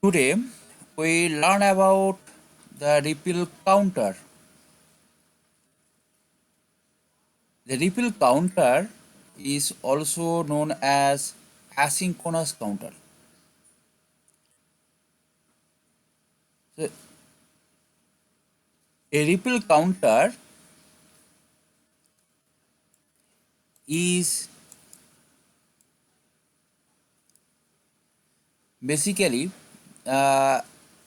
Today we learn about the ripple counter. The ripple counter is also known as asynchronous counter. So a ripple counter is basically uh,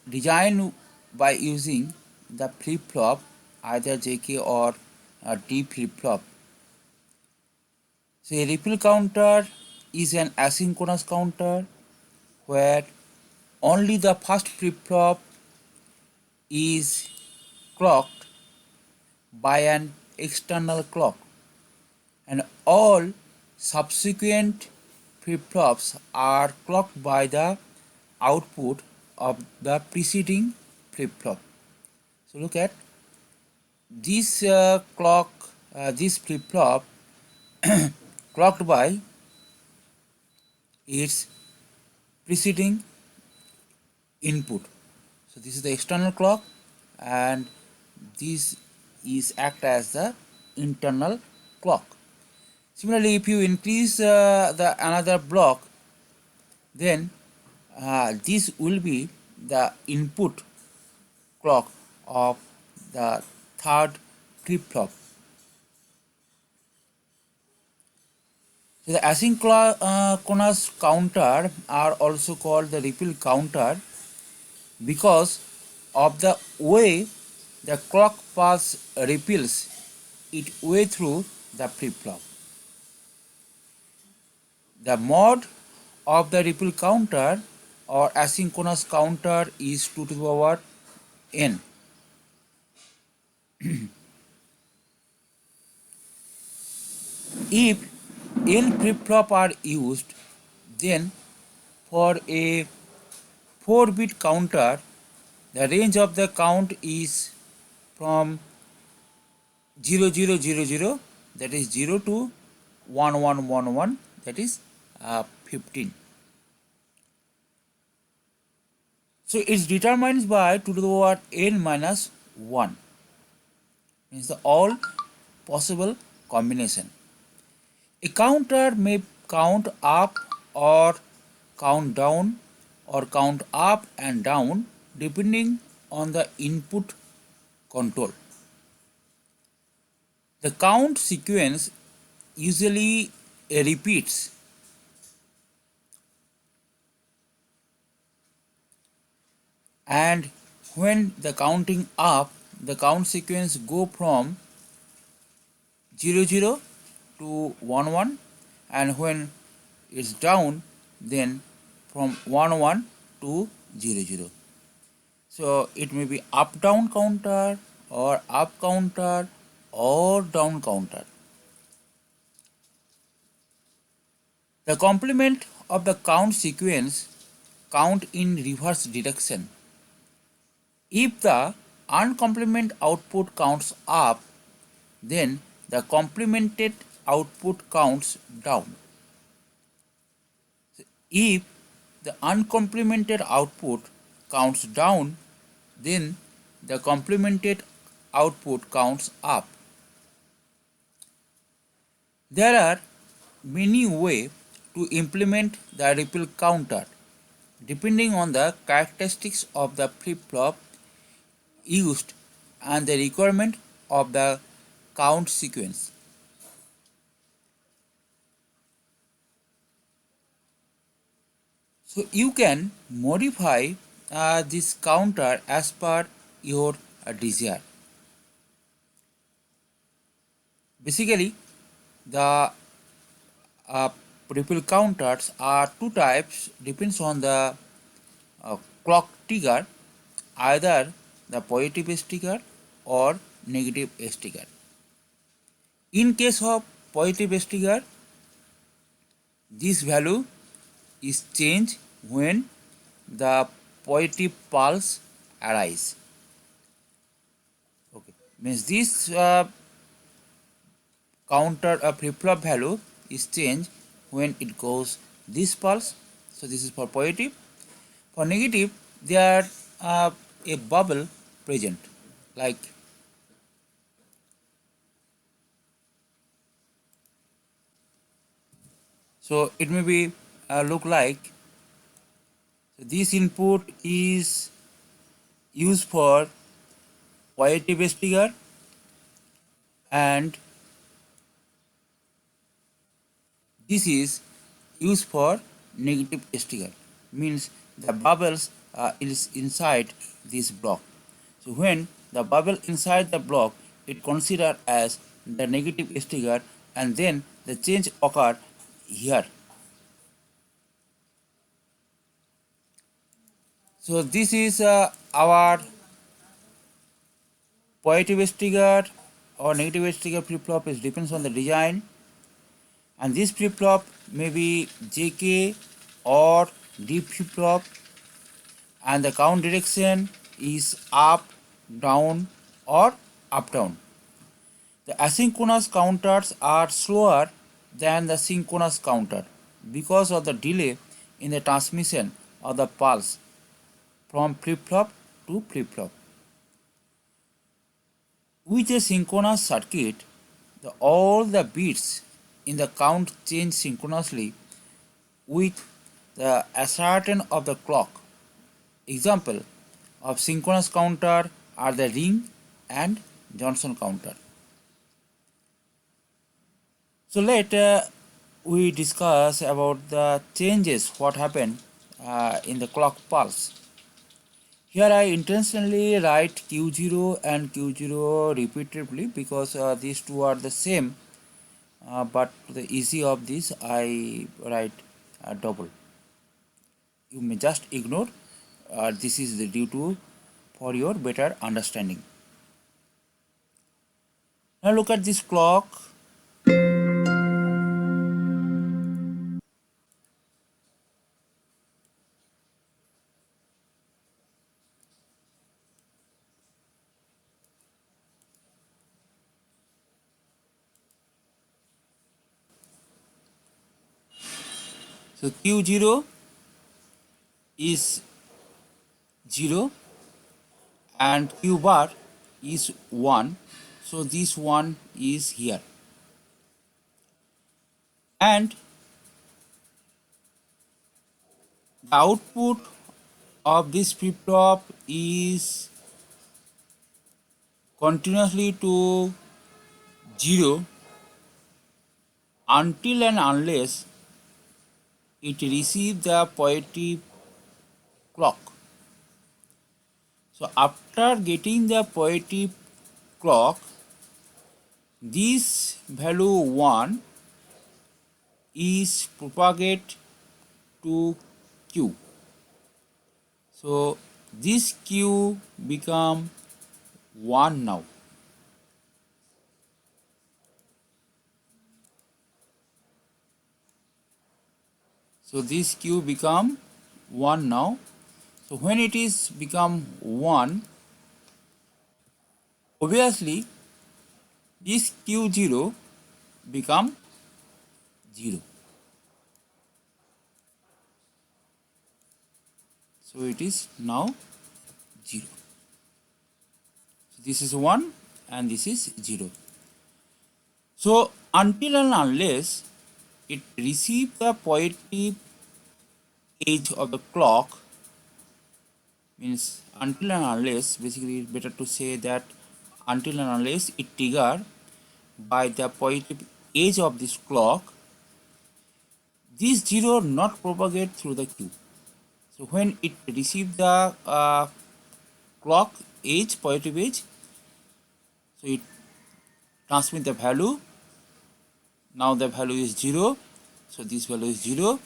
designed by using the flip-flop, either JK or D flip-flop. So a ripple counter is an asynchronous counter where only the first flip-flop is clocked by an external clock, and all subsequent flip-flops are clocked by the output of the preceding flip-flop. So look at this this flip-flop clocked by its preceding input. So this is the external clock, and this is act as the internal clock. Similarly, if you increase the another block, then this will be the input clock of the third flip-flop. So the asynchronous counter are also called the ripple counter because of the way the clock path ripples its way through the flip-flop. The mode of the ripple counter or asynchronous counter is 2 to the power n. If n flip-flop are used, then for a 4-bit counter, the range of the count is from 0000, that is 0 to 1111, that is 15. So it's determined by 2 to the power n minus 1, means the all possible combination. A counter may count up or count down or count up and down depending on the input control. The count sequence usually repeats, and when the counting up, the count sequence go from 00 to 11, and when it's down, then from 11 to 00. So it may be up down counter or up counter or down counter. The complement of the count sequence count in reverse direction. If the uncomplemented output counts up, then the complemented output counts down. If the uncomplemented output counts down, then the complemented output counts up. There are many ways to implement the ripple counter depending on the characteristics of the flip-flop used and the requirement of the count sequence. So you can modify this counter as per your desire. Basically, the ripple counters are two types, depends on the clock trigger, either the positive S trigger or negative S trigger. In case of positive S trigger, this value is changed when the positive pulse arise. Okay, means this counter flip-flop value is changed when it goes this pulse. So this is for positive. For negative, there a bubble present, like so it may be look like this input is used for positive trigger and this is used for negative trigger, means the bubbles is inside this block. So when the bubble inside the block it considered as the negative trigger and then the change occur here. So this is our positive trigger or negative trigger flip flop. It depends on the design, and this flip flop may be JK or D flip flop, and the count direction is up, down, or up down. The asynchronous counters are slower than the synchronous counter because of the delay in the transmission of the pulse from flip flop to flip flop. With a synchronous circuit, all the bits in the count change synchronously with the ascertain of the clock. Example of synchronous counter are the ring and Johnson counter. So let we discuss about the changes what happen in the clock pulse. Here I intentionally write Q0 and Q0 repeatedly because these two are the same, but to the easy of this I write double. You may just ignore, this is the due to for your better understanding. Now look at this clock. So Q0 is 0 and Q bar is 1. So this one is here. And the output of this flip flop is continuously to 0 until and unless it receives the positive clock. So after getting the positive clock, this value 1 is propagate to Q. So this Q become 1 now. So this Q become 1 now. So when it is become 1, obviously this Q0 become 0. So it is now 0. So this is 1 and this is 0. So until and unless it receives the positive edge of the clock, means until and unless, basically it's better to say that until and unless it trigger by the positive edge of this clock, this 0 not propagate through the Q. So when it receives the clock edge, positive edge, so it transmit the value. Now the value is 0. So this value is 0.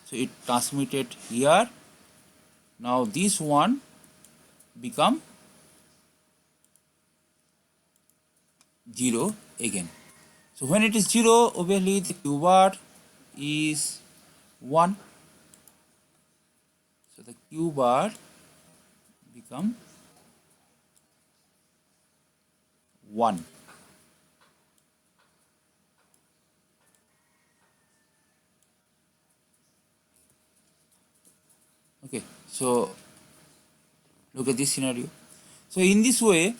So it transmitted here. Now this one become 0 again. So when it is 0, obviously the Q bar is 1. So the Q bar become 1. Okay, so Look at this scenario. So in this way,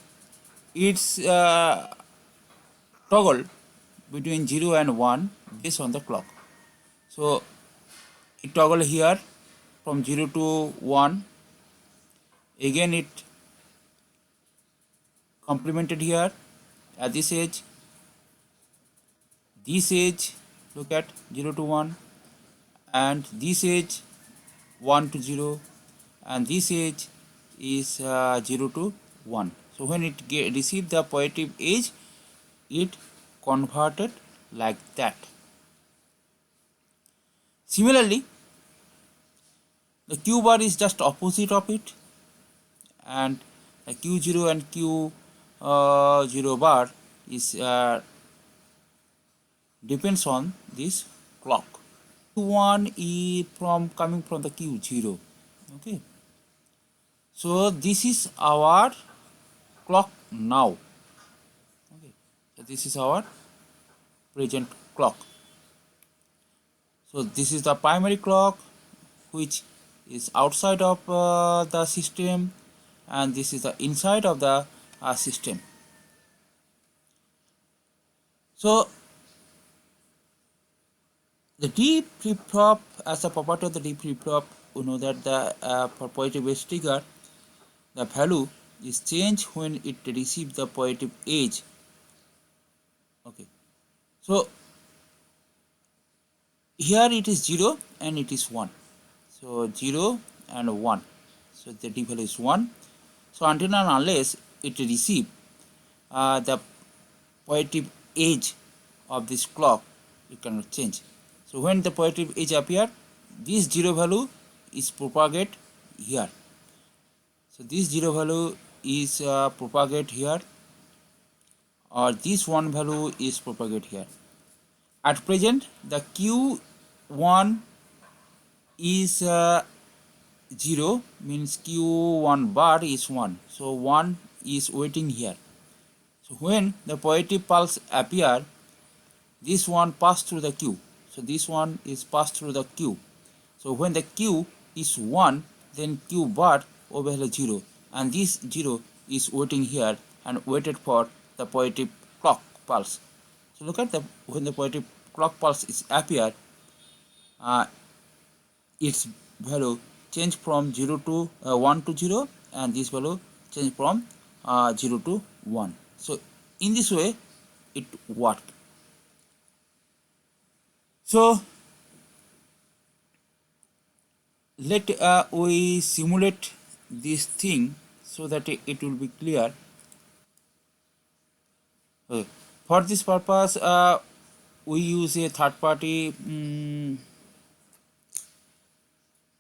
it's toggle between 0 and 1 based on the clock. So it toggle here from 0 to 1. Again it complemented here at this edge. This edge, look at 0 to 1, and this edge 1 to 0, and this edge is 0 to 1. So when it received the positive edge, it converted like that. Similarly, the Q bar is just opposite of it, and the Q0 and Q0 bar is depends on this clock. Q1 is coming from the Q0. Okay. So this is our clock now. Okay. So this is our present clock. So this is the primary clock, which is outside of the system, and this is the inside of the system. So the D flip-flop, as a property of the D flip-flop, we know that the for positive edge trigger, the value is changed when it receives the positive edge. Okay, so here it is 0 and it is 1. So 0 and 1. So the D value is 1. So until and unless it receives the positive edge of this clock, it cannot change. So when the positive edge appear, this 0 value is propagate here. So this 0 value is propagate here, or this 1 value is propagate here. At present, the Q1 is 0, means Q1 bar is 1. So 1 is waiting here. So when the positive pulse appear, this one pass through the Q. So this one is passed through the Q. So when the Q is 1, then Q bar over 0, and this 0 is waiting here and waited for the positive clock pulse. So look at when the positive clock pulse is appear, its value change from 0 to 1 to 0, and this value change from 0 to 1. So in this way it worked. So let we simulate this thing so that it will be clear. For this purpose, we use a third-party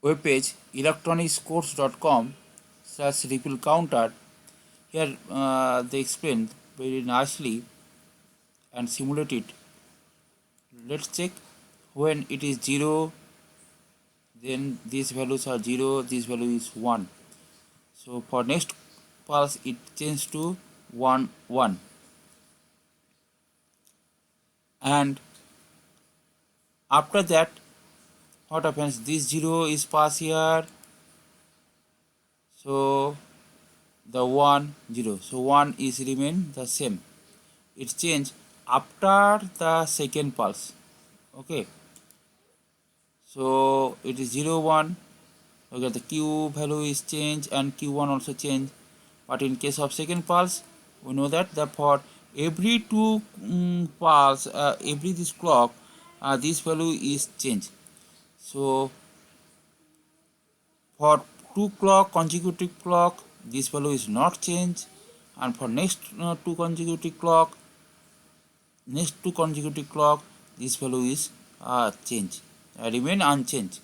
web page, electronicscourse.com/ripple counter. Here they explain very nicely and simulate it. Let's check. When it is 0, then these values are 0, this value is 1. So for next pulse it changes to 1 1, and after that what happens, this 0 is passed here, so the 1 0, so 1 is remain the same. It change after the second pulse. Okay, so it is 0 1. Okay, the Q value is changed and Q1 also changed, but in case of second pulse, we know that for every two pulse, every this clock, this value is changed. So for two consecutive clock, this value is not changed, and for next two consecutive clock, this value is changed, remain unchanged.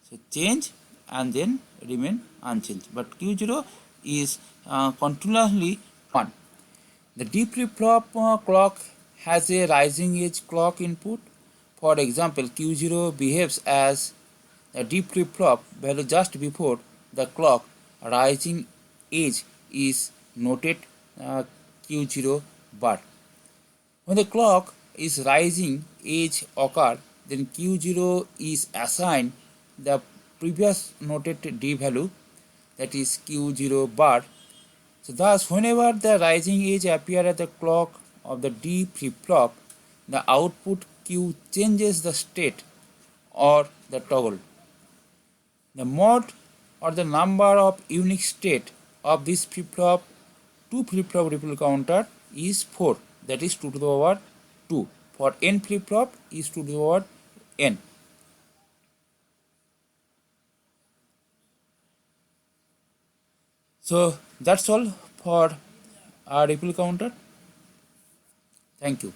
So change and then remain unchanged, but Q0 is continuously 1. The D flip-flop clock has a rising edge clock input. For example, Q0 behaves as a D flip-flop value just before the clock rising edge is noted Q0 bar. When the clock is rising edge occur, then Q0 is assigned the previous noted D value. that is Q0 bar. So thus whenever the rising edge appear at the clock of the D flip-flop, the output Q changes the state or the toggle. The mod or the number of unique state of this flip-flop to flip-flop ripple counter is 4, that is 2 to the power 2. For n flip-flop is 2 to the power n. So that's all for our ripple counter. Thank you.